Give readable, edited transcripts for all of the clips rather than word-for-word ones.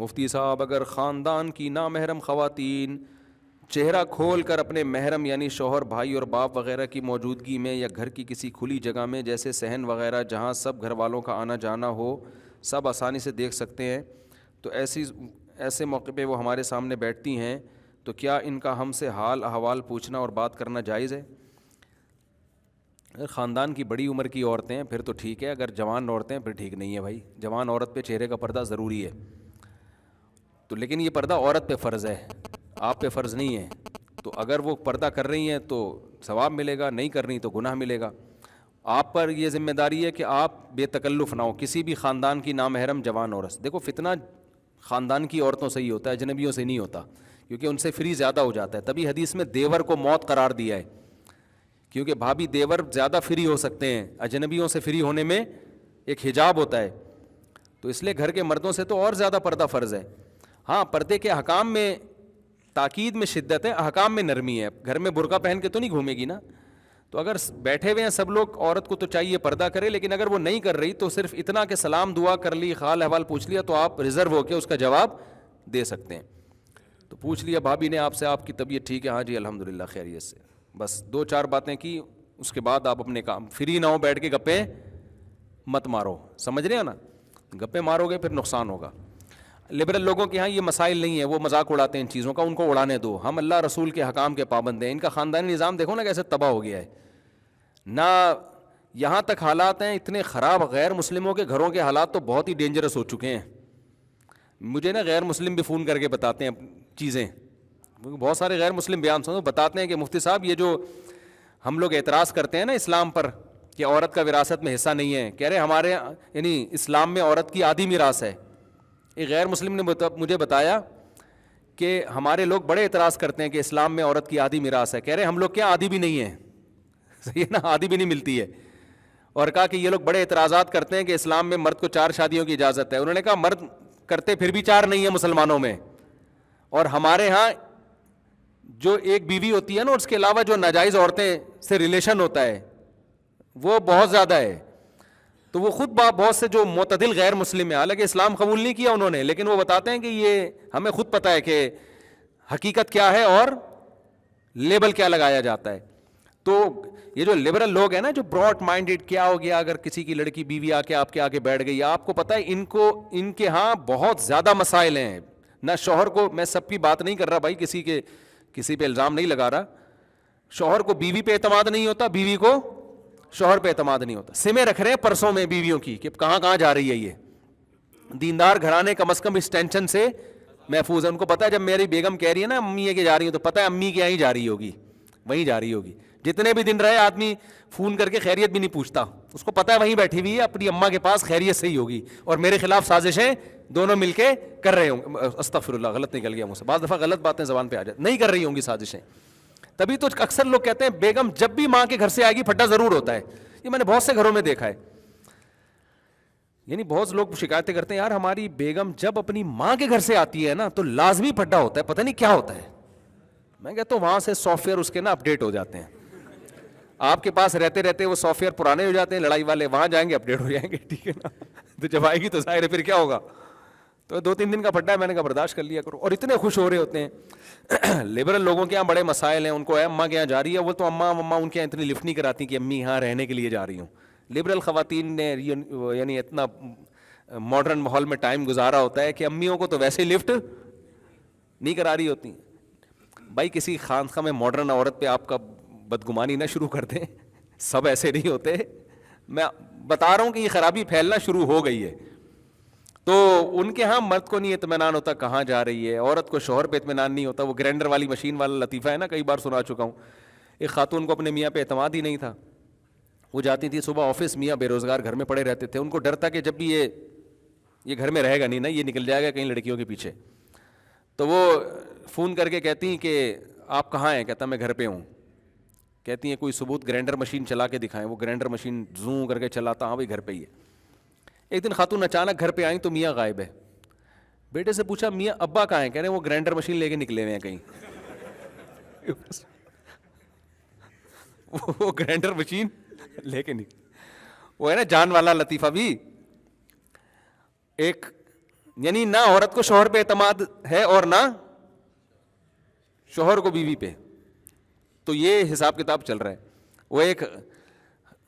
مفتی صاحب اگر خاندان کی نامحرم خواتین چہرہ کھول کر اپنے محرم یعنی شوہر بھائی اور باپ وغیرہ کی موجودگی میں یا گھر کی کسی کھلی جگہ میں جیسے صحن وغیرہ جہاں سب گھر والوں کا آنا جانا ہو سب آسانی سے دیکھ سکتے ہیں تو ایسے موقع پہ وہ ہمارے سامنے بیٹھتی ہیں تو کیا ان کا ہم سے حال احوال پوچھنا اور بات کرنا جائز ہے؟ اگر خاندان کی بڑی عمر کی عورتیں ہیں پھر تو ٹھیک ہے، اگر جوان عورتیں پھر ٹھیک نہیں ہے بھائی. جوان عورت پہ چہرے کا پردہ ضروری ہے تو، لیکن یہ پردہ عورت پہ فرض ہے، آپ پہ فرض نہیں ہے. تو اگر وہ پردہ کر رہی ہیں تو ثواب ملے گا، نہیں کر رہی تو گناہ ملے گا. آپ پر یہ ذمہ داری ہے کہ آپ بے تکلف نہ ہو. کسی بھی خاندان کی نامحرم جوان عورت، دیکھو فتنہ خاندان کی عورتوں سے ہی ہوتا ہے، اجنبیوں سے نہیں ہوتا، کیونکہ ان سے فری زیادہ ہو جاتا ہے. تبھی حدیث میں دیور کو موت قرار دیا ہے، کیونکہ بھابھی دیور زیادہ فری ہو سکتے ہیں، اجنبیوں سے فری ہونے میں ایک حجاب ہوتا ہے. تو اس لیے گھر کے مردوں سے تو اور زیادہ پردہ فرض ہے. ہاں پردے کے احکام میں تاکید میں شدت ہے، احکام میں نرمی ہے. گھر میں برقع پہن کے تو نہیں گھومے گی نا. تو اگر بیٹھے ہوئے ہیں سب لوگ، عورت کو تو چاہیے پردہ کرے، لیکن اگر وہ نہیں کر رہی تو صرف اتنا کہ سلام دعا کر لی، حال احوال پوچھ لیا تو آپ ریزرو ہو کے اس کا جواب دے سکتے ہیں. تو پوچھ لیا بھابھی نے آپ سے آپ کی طبیعت ٹھیک ہے؟ ہاں جی الحمدللہ خیریت سے. بس 2-4 باتیں کی، اس کے بعد آپ اپنے کام فری نہ ہو، بیٹھ کے گپیں مت مارو. سمجھ رہے ہیں نا؟ گپیں مارو گے پھر نقصان ہوگا. لبرل لوگوں کے ہاں یہ مسائل نہیں ہے، وہ مذاق اڑاتے ہیں ان چیزوں کا، ان کو اڑانے دو. ہم اللہ رسول کے حکام کے پابند ہیں. ان کا خاندانی نظام دیکھو نا کیسے تباہ ہو گیا ہے. نہ یہاں تک حالات ہیں اتنے خراب، غیر مسلموں کے گھروں کے حالات تو بہت ہی ڈینجرس ہو چکے ہیں. مجھے نا غیر مسلم بھی فون کر کے بتاتے ہیں چیزیں، بہت سارے غیر مسلم بیان سنو، بتاتے ہیں کہ مفتی صاحب یہ جو ہم لوگ اعتراض کرتے ہیں نا اسلام پر کہ عورت کا وراثت میں حصہ نہیں ہے، کہہ رہے ہمارے یعنی اسلام میں عورت کی آدھی میراث ہے. ایک غیر مسلم نے مجھے بتایا کہ ہمارے لوگ بڑے اعتراض کرتے ہیں کہ اسلام میں عورت کی آدھی میراث ہے. کہہ رہے ہم لوگ کیا آدھی بھی نہیں ہے، صحیح ہے نا، آدھی بھی نہیں ملتی ہے. اور کہا کہ یہ لوگ بڑے اعتراضات کرتے ہیں کہ اسلام میں مرد کو 4 شادیوں کی اجازت ہے. انہوں نے کہا مرد کرتے پھر بھی 4 نہیں ہے مسلمانوں میں، اور ہمارے ہاں جو ایک بیوی ہوتی ہے نا اس کے علاوہ جو ناجائز عورتیں سے ریلیشن ہوتا ہے وہ بہت زیادہ ہے. تو وہ خود بہت سے جو معتدل غیر مسلم ہیں، حالانکہ اسلام قبول نہیں کیا انہوں نے، لیکن وہ بتاتے ہیں کہ یہ ہمیں خود پتہ ہے کہ حقیقت کیا ہے اور لیبل کیا لگایا جاتا ہے. تو یہ جو لبرل لوگ ہیں نا، جو براڈ مائنڈیڈ، کیا ہو گیا اگر کسی کی لڑکی بیوی آ کے آپ کے آگے بیٹھ گئی، آپ کو پتہ ہے ان کے ہاں بہت زیادہ مسائل ہیں. نہ شوہر کو، میں سب کی بات نہیں کر رہا بھائی، کسی پہ الزام نہیں لگا رہا. شوہر کو بیوی پہ اعتماد نہیں ہوتا، بیوی کو شوہر پہ اعتماد نہیں ہوتا. سمیں رکھ رہے ہیں پرسوں میں بیویوں کی کہ کہاں کہاں جا رہی ہے. یہ دیندار گھرانے کم از کم اس ٹینشن سے محفوظ ہے. ان کو پتہ ہے جب میری بیگم کہہ رہی ہے نا امی کے جا رہی ہوں، تو پتہ ہے امی کے یہاں ہی جا رہی ہوگی، وہیں جا رہی ہوگی. جتنے بھی دن رہے آدمی فون کر کے خیریت بھی نہیں پوچھتا، اس کو پتہ ہے وہیں بیٹھی ہوئی ہے اپنی اماں کے پاس، خیریت سے ہی ہوگی، اور میرے خلاف سازشیں دونوں مل کے کر رہے ہوں. استغفر اللہ، غلط نکل گیا مجھ سے، بعض دفعہ غلط باتیں زبان پہ آ جاتی، نہیں کر رہی ہوں گی سازشیں. تبھی تو اکثر لوگ کہتے ہیں بیگم جب بھی ماں کے گھر سے آئے گی پھٹا ضرور ہوتا ہے. یہ میں نے بہت سے گھروں میں دیکھا ہے. یعنی بہت لوگ شکایتیں کرتے ہیں یار ہماری بیگم جب اپنی ماں کے گھر سے آتی ہے نا تو لازمی پھٹا ہوتا ہے، پتہ نہیں کیا ہوتا ہے. میں کہتا ہوں وہاں سے سافٹ ویئر اس کے نا اپڈیٹ ہو جاتے ہیں. آپ کے پاس رہتے رہتے وہ سافٹ ویئر پرانے ہو جاتے ہیں، لڑائی والے وہاں جائیں گے اپڈیٹ ہو جائیں گے، ٹھیک ہے نا. تو جب آئے گی تو ظاہر ہے پھر کیا ہوگا. تو 2-3 دن کا پھٹا ہے، میں نے کہا برداشت کر لیا کرو. اور اتنے خوش ہو رہے ہوتے ہیں. لبرل لوگوں کے یہاں بڑے مسائل ہیں، ان کو اماں کے یہاں جا رہی ہے، وہ تو اماں ان کے یہاں اتنی لفٹ نہیں کراتی کہ امی یہاں رہنے کے لیے جا رہی ہوں. لبرل خواتین نے یعنی اتنا ماڈرن ماحول میں ٹائم گزارا ہوتا ہے کہ امیوں کو تو ویسے لفٹ نہیں کرا رہی ہوتی. بھائی کسی خانقاہ میں ماڈرن عورت پہ آپ کا بدگمانی نہ شروع کر دیں، سب ایسے نہیں ہوتے. میں بتا رہا ہوں کہ یہ خرابی پھیلنا شروع ہو گئی ہے. تو ان کے ہاں مرد کو نہیں اطمینان ہوتا کہاں جا رہی ہے، عورت کو شوہر پہ اطمینان نہیں ہوتا. وہ گرینڈر والی مشین والا لطیفہ ہے نا، کئی بار سنا چکا ہوں. ایک خاتون کو اپنے میاں پہ اعتماد ہی نہیں تھا. وہ جاتی تھی صبح آفس، میاں بے روزگار گھر میں پڑے رہتے تھے. ان کو ڈر تھا کہ جب بھی یہ گھر میں رہے گا نہیں نا، یہ نکل جائے گا کہیں لڑکیوں کے پیچھے. تو وہ فون کر کے کہتی ہیں کہ آپ کہاں ہیں؟ کہتا میں گھر پہ ہوں. کہتی ہیں کوئی ثبوت گرینڈر مشین چلا کے دکھائیں. وہ گرینڈر مشین زوں کر کے چلاتا، ہاں بھائی گھر پہ ہی ہے. ایک دن خاتون اچانک گھر پہ آئیں تو میاں غائب ہے. بیٹے سے پوچھا میاں ابا کہاں ہیں؟ کہہ رہے ہیں وہ گرینڈر مشین لے کے نکلے ہوئے ہیں کہیں. وہ گرینڈر مشین لے کے نکلے. وہ ہے نا جان والا لطیفہ بھی. ایک یعنی نہ عورت کو شوہر پہ اعتماد ہے اور نہ شوہر کو بیوی پہ. تو یہ حساب کتاب چل رہا ہے. وہ ایک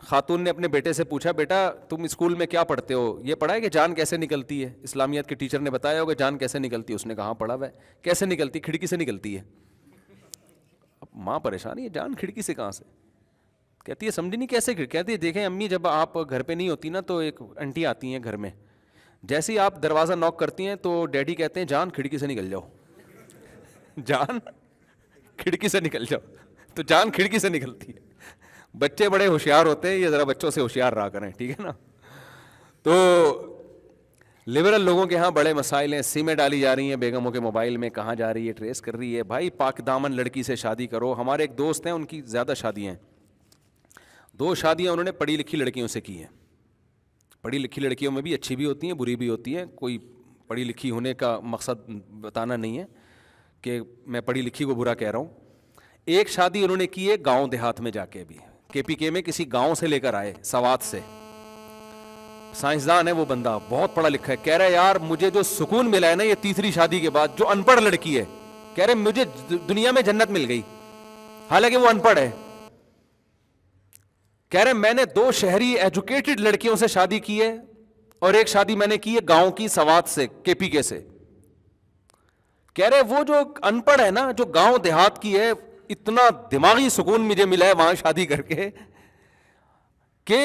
خاتون نے اپنے بیٹے سے پوچھا, بیٹا تم اسکول میں کیا پڑھتے ہو, یہ پڑھا ہے کہ جان کیسے نکلتی ہے؟ اسلامیات کے ٹیچر نے بتایا ہوگا جان کیسے نکلتی ہے. اس نے کہا پڑھا ہوا ہے. کیسے نکلتی؟ کھڑکی سے نکلتی ہے. اب ماں پریشان ہے, جان کھڑکی سے کہاں سے؟ کہتی ہے سمجھی نہیں کیسے. کہتی ہے دیکھیں امی, جب آپ گھر پہ نہیں ہوتی نا تو ایک انٹی آتی ہیں گھر میں, جیسے ہی آپ دروازہ نوک کرتی ہیں تو ڈیڈی کہتے ہیں جان کھڑکی سے نکل جاؤ, جان کھڑکی سے نکل جاؤ. تو جان کھڑکی سے نکلتی ہے. بچے بڑے ہوشیار ہوتے ہیں, یہ ذرا بچوں سے ہوشیار رہا کریں, ٹھیک ہے نا. تو لبرل لوگوں کے ہاں بڑے مسائل ہیں. سیمیں ڈالی جا رہی ہیں بیگموں کے موبائل میں, کہاں جا رہی ہے ٹریس کر رہی ہے. بھائی پاک دامن لڑکی سے شادی کرو. ہمارے ایک دوست ہیں, ان کی زیادہ شادیاں ہیں, 2 شادیاں انہوں نے پڑھی لکھی لڑکیوں سے کی ہیں. پڑھی لکھی لڑکیوں میں بھی اچھی بھی ہوتی ہیں بری بھی ہوتی ہیں, کوئی پڑھی لکھی ہونے کا مقصد بتانا نہیں ہے کہ میں پڑھی لکھی کو برا کہہ رہا ہوں. ایک شادی انہوں نے کی ہے گاؤں دیہات میں جا کے, بھی کے پی کے میں کسی گاؤں سے لے کر آئے, سوات سے. سائنسدان ہے وہ بندہ, بہت پڑھا لکھا ہے. کہہ رہا ہے یار مجھے جو سکون ملا ہے نا یہ تیسری شادی کے بعد, جو ان پڑھ لڑکی ہے, کہہ رہے مجھے دنیا میں جنت مل گئی, حالانکہ وہ ان پڑھ ہے. کہہ رہے میں نے 2 شہری ایجوکیٹڈ لڑکیوں سے شادی کی ہے, اور ایک شادی میں نے کی ہے گاؤں کی سوات سے, کے پی کے سے. کہہ رہے وہ جو ان پڑھ ہے نا, جو گاؤں دیہات کی ہے, اتنا دماغی سکون مجھے ملا ہے وہاں شادی کر کے, کہ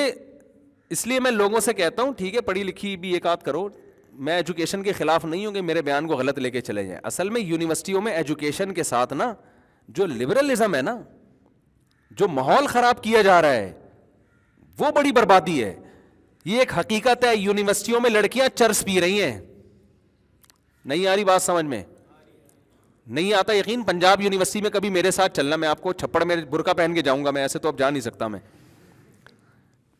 اس لیے میں لوگوں سے کہتا ہوں ٹھیک ہے پڑھی لکھی بھی ایک آدھ کرو. میں ایجوکیشن کے خلاف نہیں ہوں کہ میرے بیان کو غلط لے کے چلے جائیں. اصل میں یونیورسٹیوں میں ایجوکیشن کے ساتھ نا جو لبرلزم ہے نا, جو ماحول خراب کیا جا رہا ہے, وہ بڑی بربادی ہے. یہ ایک حقیقت ہے, یونیورسٹیوں میں لڑکیاں چرس پی رہی ہیں. نہیں آ رہی بات سمجھ میں؟ نہیں آتا یقین. پنجاب یونیورسٹی میں کبھی میرے ساتھ چلنا, میں آپ کو چھپڑ میں برقع پہن کے جاؤں گا, میں ایسے تو اب جا نہیں سکتا. میں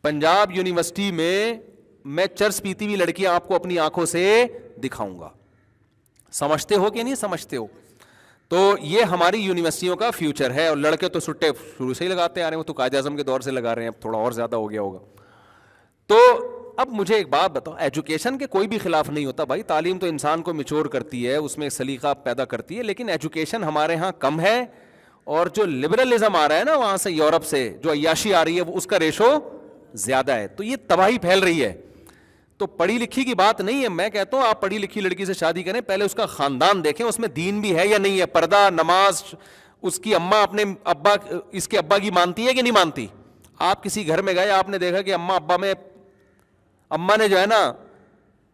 پنجاب یونیورسٹی میں چرس پیتی ہوئی لڑکیاں آپ کو اپنی آنکھوں سے دکھاؤں گا. سمجھتے ہو کہ نہیں سمجھتے ہو؟ تو یہ ہماری یونیورسٹیوں کا فیوچر ہے. اور لڑکے تو سٹے شروع سے ہی لگاتے آ رہے ہیں, وہ تو قائد اعظم کے دور سے لگا رہے ہیں, اب تھوڑا اور زیادہ ہو گیا ہوگا. تو اب مجھے ایک بات بتاؤ, ایجوکیشن کے کوئی بھی خلاف نہیں ہوتا بھائی, تعلیم تو انسان کو میچور کرتی ہے, اس میں سلیقہ پیدا کرتی ہے, لیکن ایجوکیشن ہمارے ہاں کم ہے. اور جو لبرلزم آ رہا ہے نا وہاں سے, یورپ سے جو عیاشی آ رہی ہے, وہ اس کا ریشو زیادہ ہے. تو یہ تباہی پھیل رہی ہے. تو پڑھی لکھی کی بات نہیں ہے, میں کہتا ہوں آپ پڑھی لکھی لڑکی سے شادی کریں, پہلے اس کا خاندان دیکھیں, اس میں دین بھی ہے یا نہیں ہے, پردہ نماز, اس کی اماں اپنے ابا, اس کے ابا کی مانتی ہے کہ نہیں مانتی. آپ کسی گھر میں گئے, آپ نے دیکھا کہ اماں نے جو ہے نا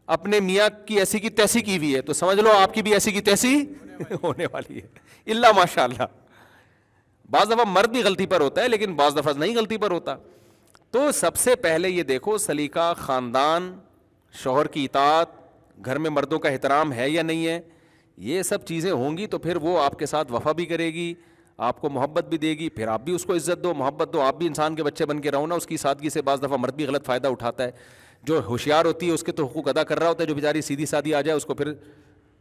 اپنے میاں کی ایسی کی تیسی کی ہوئی ہے, تو سمجھ لو آپ کی بھی ایسی کی تیسی ہونے والی ہے, اللہ ماشاء اللہ. بعض دفعہ مرد بھی غلطی پر ہوتا ہے, لیکن بعض دفعہ نہیں غلطی پر ہوتا. تو سب سے پہلے یہ دیکھو سلیقہ, خاندان, شوہر کی اطاعت, گھر میں مردوں کا احترام ہے یا نہیں ہے. یہ سب چیزیں ہوں گی تو پھر وہ آپ کے ساتھ وفا بھی کرے گی, آپ کو محبت بھی دے گی, پھر آپ بھی اس کو عزت دو, محبت دو. آپ بھی انسان کے بچے بن کے رہو نا. اس کی سادگی سے بعض دفعہ مرد بھی غلط فائدہ اٹھاتا ہے. جو ہوشیار ہوتی ہے اس کے تو حقوق ادا کر رہا ہوتا ہے, جو بیچاری سیدھی سادھی آ جائے اس کو پھر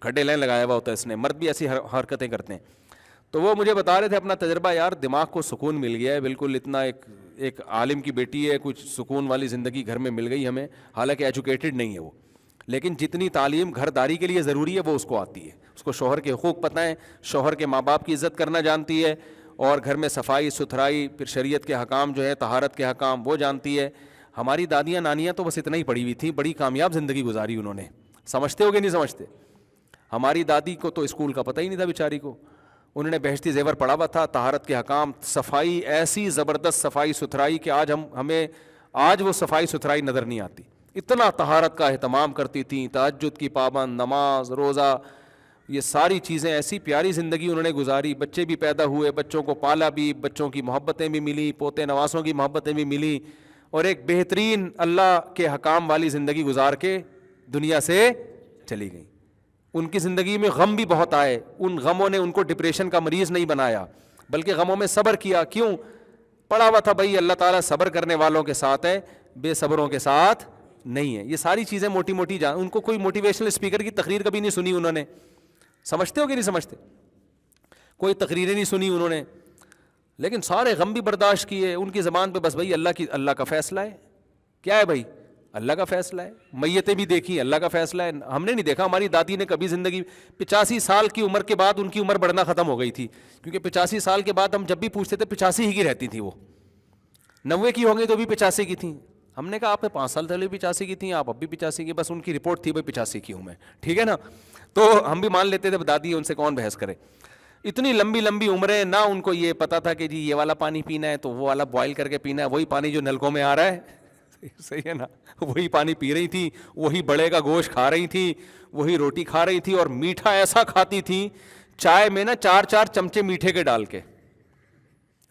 کھڈے لائن لگایا ہوا ہوتا ہے اس نے. مرد بھی ایسی حرکتیں کرتے ہیں. تو وہ مجھے بتا رہے تھے اپنا تجربہ, یار دماغ کو سکون مل گیا ہے بالکل, اتنا ایک عالم کی بیٹی ہے, کچھ سکون والی زندگی گھر میں مل گئی ہمیں. حالانکہ ایجوکیٹڈ نہیں ہے وہ, لیکن جتنی تعلیم گھر داری کے لیے ضروری ہے وہ اس کو آتی ہے. اس کو شوہر کے حقوق پتہ ہیں, شوہر کے ماں باپ کی عزت کرنا جانتی ہے, اور گھر میں صفائی ستھرائی, پھر شریعت کے حکام جو ہے, طہارت کے حکام, وہ جانتی ہے. ہماری دادیاں نانیاں تو بس اتنا ہی پڑھی ہوئی تھیں, بڑی کامیاب زندگی گزاری انہوں نے. سمجھتے ہو کہ نہیں سمجھتے؟ ہماری دادی کو تو اسکول کا پتہ ہی نہیں تھا بیچاری کو, انہوں نے بہشتی زیور پڑھا ہوا تھا, طہارت کے حکام, صفائی, ایسی زبردست صفائی ستھرائی کہ ہمیں وہ صفائی ستھرائی نظر نہیں آتی. اتنا طہارت کا اہتمام کرتی تھیں, تہجد کی پابند, نماز, روزہ, یہ ساری چیزیں. ایسی پیاری زندگی انہوں نے گزاری. بچے بھی پیدا ہوئے, بچوں کو پالا بھی, بچوں کی محبتیں بھی ملی, پوتے نواسوں کی محبتیں بھی ملی, اور ایک بہترین اللہ کے حکام والی زندگی گزار کے دنیا سے چلی گئیں. ان کی زندگی میں غم بھی بہت آئے. ان غموں نے ان کو ڈپریشن کا مریض نہیں بنایا, بلکہ غموں میں صبر کیا. کیوں؟ پڑھا ہوا تھا بھائی اللہ تعالیٰ صبر کرنے والوں کے ساتھ ہے, بے صبروں کے ساتھ نہیں ہے. یہ ساری چیزیں موٹی موٹی ان کو کوئی موٹیویشنل اسپیکر کی تقریر کبھی نہیں سنی انہوں نے. سمجھتے ہو کہ نہیں سمجھتے؟ کوئی تقریریں نہیں سنی انہوں نے, لیکن سارے غم بھی برداشت کیے. ان کی زبان پہ بس بھائی اللہ کا فیصلہ ہے. کیا ہے بھائی؟ اللہ کا فیصلہ ہے. میتیں بھی دیکھی, اللہ کا فیصلہ ہے. ہم نے نہیں دیکھا, ہماری دادی نے کبھی زندگی 85 سال کی عمر کے بعد ان کی عمر بڑھنا ختم ہو گئی تھی, کیونکہ 85 سال کے بعد ہم جب بھی پوچھتے تھے 85 ہی کی رہتی تھی, وہ 90 کی ہوں گی تو بھی 85 کی تھیں. ہم نے کہا آپ نے 5 سال پہلے بھی 85 کی تھیں, آپ اب بھی 85 کی, بس ان کی رپورٹ تھی بھائی 85 کی ہوں میں, ٹھیک ہے نا. تو ہم بھی مان لیتے تھے, دادی ان سے کون بحث کرے. اتنی لمبی لمبی عمریں, نہ ان کو یہ پتا تھا کہ جی یہ والا پانی پینا ہے تو وہ والا بوائل کر کے پینا ہے, وہی پانی جو نلکوں میں آ رہا ہے, صحیح ہے نا, وہی پانی پی رہی تھی, وہی بڑے کا گوشت کھا رہی تھی, وہی روٹی کھا رہی تھی, اور میٹھا ایسا کھاتی تھی, چائے میں نا 4 چمچے میٹھے کے ڈال کے.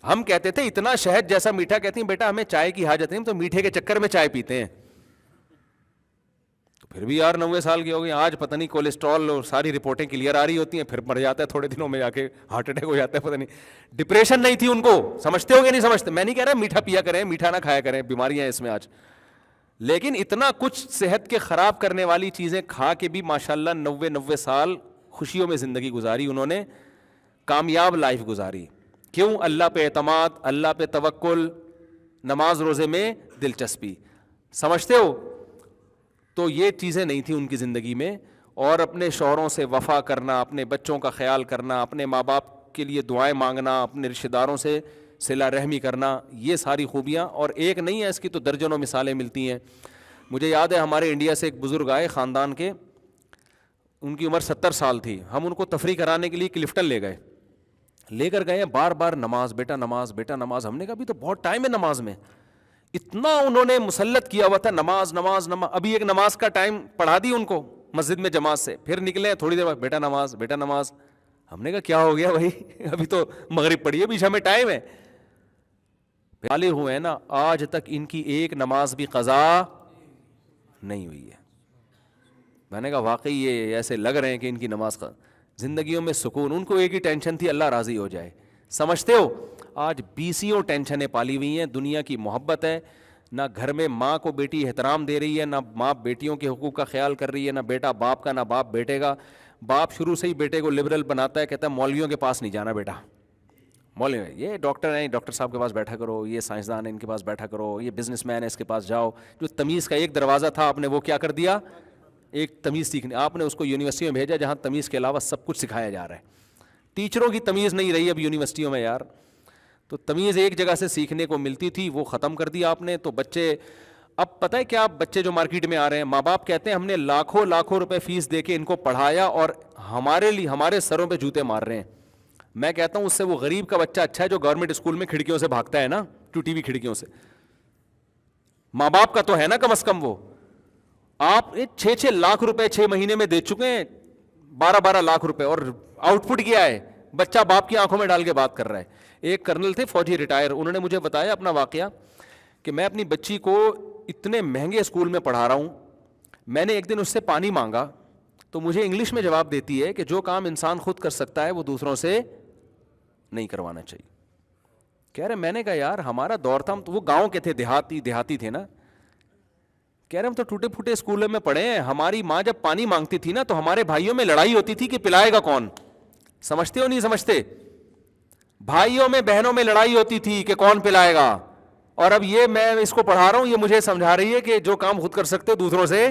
ہم کہتے تھے اتنا شہد جیسا میٹھا, کہتی ہیں بیٹا ہمیں چائے کی حاجت نہیں, تو میٹھے کے چکر میں چائے پیتے ہیں. تو پھر بھی یار 90 سال کی ہو گئی, آج پتہ نہیں کولیسٹرول اور ساری رپورٹیں کلیئر آ رہی ہوتی ہیں, پھر مر جاتا ہے تھوڑے دنوں میں جا کے, ہارٹ اٹیک ہو جاتا ہے, پتہ نہیں. ڈپریشن نہیں تھی ان کو, سمجھتے ہو گے نہیں سمجھتے, میں نہیں کہہ رہا میٹھا پیا کریں, میٹھا نہ کھایا کریں, بیماریاں ہیں اس میں آج, لیکن اتنا کچھ صحت کے خراب کرنے والی چیزیں کھا کے بھی ماشاءاللہ 90 سال خوشیوں میں زندگی گزاری انہوں نے, کامیاب لائف گزاری. کیوں؟ اللہ پہ اعتماد, اللہ پہ توکل, نماز روزے میں دلچسپی. سمجھتے ہو؟ تو یہ چیزیں نہیں تھیں ان کی زندگی میں, اور اپنے شوہروں سے وفا کرنا, اپنے بچوں کا خیال کرنا, اپنے ماں باپ کے لیے دعائیں مانگنا, اپنے رشتہ داروں سے صلہ رحمی کرنا, یہ ساری خوبیاں. اور ایک نہیں ہے, اس کی تو درجنوں مثالیں ملتی ہیں. مجھے یاد ہے ہمارے انڈیا سے ایک بزرگ آئے خاندان کے, ان کی عمر 70 سال تھی. ہم ان کو تفریح کرانے کے لیے کلفٹن لے کر گئے, بار بار نماز, بیٹا نماز, بیٹا نماز. ہم نے کہا ابھی تو بہت ٹائم ہے نماز میں. اتنا انہوں نے مسلط کیا ہوا تھا, نماز نماز نماز. ابھی ایک نماز کا ٹائم پڑھا دی ان کو مسجد میں جماعت سے, پھر نکلے تھوڑی دیر بعد, بیٹا نماز, بیٹا نماز. ہم نے کہا کیا ہو گیا بھائی, ابھی تو مغرب پڑھی ہے, ابھی ہمیں ٹائم ہے. بالغ ہوئے ہیں نا, آج تک ان کی ایک نماز بھی قضا نہیں ہوئی ہے. میں نے کہا واقعی یہ ایسے لگ رہے ہیں کہ ان کی نماز کا زندگیوں میں سکون. ان کو ایک ہی ٹینشن تھی, اللہ راضی ہو جائے. سمجھتے ہو؟ آج 20 ٹینشنیں پالی ہوئی ہیں. دنیا کی محبت ہے, نہ گھر میں ماں کو بیٹی احترام دے رہی ہے, نہ ماں بیٹیوں کے حقوق کا خیال کر رہی ہے, نہ بیٹا باپ کا, نہ باپ بیٹے کا. باپ شروع سے ہی بیٹے کو لبرل بناتا ہے, کہتا ہے مولویوں کے پاس نہیں جانا بیٹا, مولوی یہ ڈاکٹر ہیں, ڈاکٹر صاحب کے پاس بیٹھا کرو, یہ سائنسدان ہیں ان کے پاس بیٹھا کرو, یہ بزنس مین ہے اس کے پاس جاؤ. جو تمیز کا ایک دروازہ تھا آپ نے وہ کیا کر دیا, ایک تمیز سیکھنے. آپ نے اس کو یونیورسٹی میں بھیجا جہاں تمیز کے علاوہ سب کچھ سکھایا جا رہا ہے. ٹیچروں کی تمیز نہیں رہی اب یونیورسٹیوں میں یار. تو تمیز ایک جگہ سے سیکھنے کو ملتی تھی, وہ ختم کر دی آپ نے. تو بچے اب پتہ ہے کیا, بچے جو مارکیٹ میں آ رہے ہیں, ماں باپ کہتے ہیں ہم نے لاکھوں روپے فیس دے کے ان کو پڑھایا اور ہمارے لیے ہمارے سروں پہ جوتے مار رہے ہیں. میں کہتا ہوں اس سے وہ غریب کا بچہ اچھا ہے جو گورنمنٹ اسکول میں کھڑکیوں سے بھاگتا ہے نا, ٹوٹی ہوئی کھڑکیوں سے. ماں باپ کا تو ہے نا کم از کم. وہ آپ 6 لاکھ روپے 6 مہینے میں دے چکے ہیں, 12 لاکھ روپے, اور آؤٹ پٹ کیا ہے, بچہ باپ کی آنکھوں میں ڈال کے بات کر رہا ہے. ایک کرنل تھے فوجی ریٹائر, انہوں نے مجھے بتایا اپنا واقعہ کہ میں اپنی بچی کو اتنے مہنگے اسکول میں پڑھا رہا ہوں, میں نے ایک دن اس سے پانی مانگا تو مجھے انگلش میں جواب دیتی ہے کہ جو کام انسان خود کر سکتا ہے وہ دوسروں سے نہیں کروانا چاہیے. کہہ رہے, میں نے کہا یار ہمارا دور تھا, ہم تو وہ گاؤں کے تھے, دیہاتی تھے نا. کہہ رہے ہم تو ٹوٹے پھوٹے اسکولوں میں پڑھے ہیں, ہماری ماں جب پانی مانگتی تھی نا تو ہمارے بھائیوں میں لڑائی ہوتی تھی کہ پلائے گا کون. سمجھتے ہو نہیں سمجھتے؟ بھائیوں میں بہنوں میں لڑائی ہوتی تھی کہ کون پلائے گا. اور اب یہ میں اس کو پڑھا رہا ہوں, یہ مجھے سمجھا رہی ہے کہ جو کام خود کر سکتے ہو دوسروں سے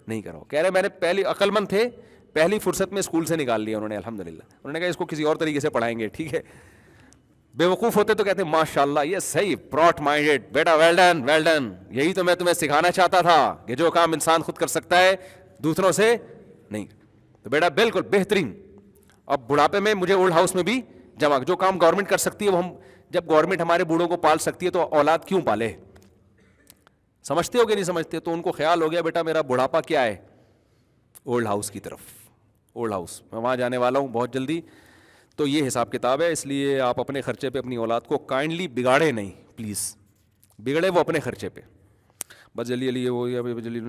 نہیں کرو. کہہ رہے میں نے پہلی عقل مند تھے, پہلی فرصت میں اسکول سے نکال لیا انہوں نے الحمدللہ. انہوں نے کہا اس کو کسی اور طریقے سے پڑھائیں گے, ٹھیک ہے. بے وقوف ہوتے تو کہتے ہیں ماشاء اللہ یہ صحیح, براٹ مائنڈیڈ بیٹا, ویل ڈن, یہی تو میں تمہیں سکھانا چاہتا تھا کہ جو کام انسان خود کر سکتا ہے دوسروں سے نہیں. تو بیٹا بالکل بہترین. اب بڑھاپے میں مجھے اولڈ ہاؤس میں بھی جمع, جو کام گورنمنٹ کر سکتی ہے وہ ہم, جب گورنمنٹ ہمارے بوڑھوں کو پال سکتی ہے تو اولاد کیوں پالے. سمجھتے ہو کہ نہیں سمجھتے؟ تو ان کو خیال ہو گیا بیٹا میرا بڑھاپا کیا ہے, اولڈ ہاؤس کی طرف. اولڈ ہاؤس میں وہاں جانے والا ہوں بہت جلدی. تو یہ حساب کتاب ہے, اس لیے آپ اپنے خرچے پہ اپنی اولاد کو کائنڈلی بگاڑے نہیں, پلیز. بگڑے وہ اپنے خرچے پہ, بس جلدی وہ جلدی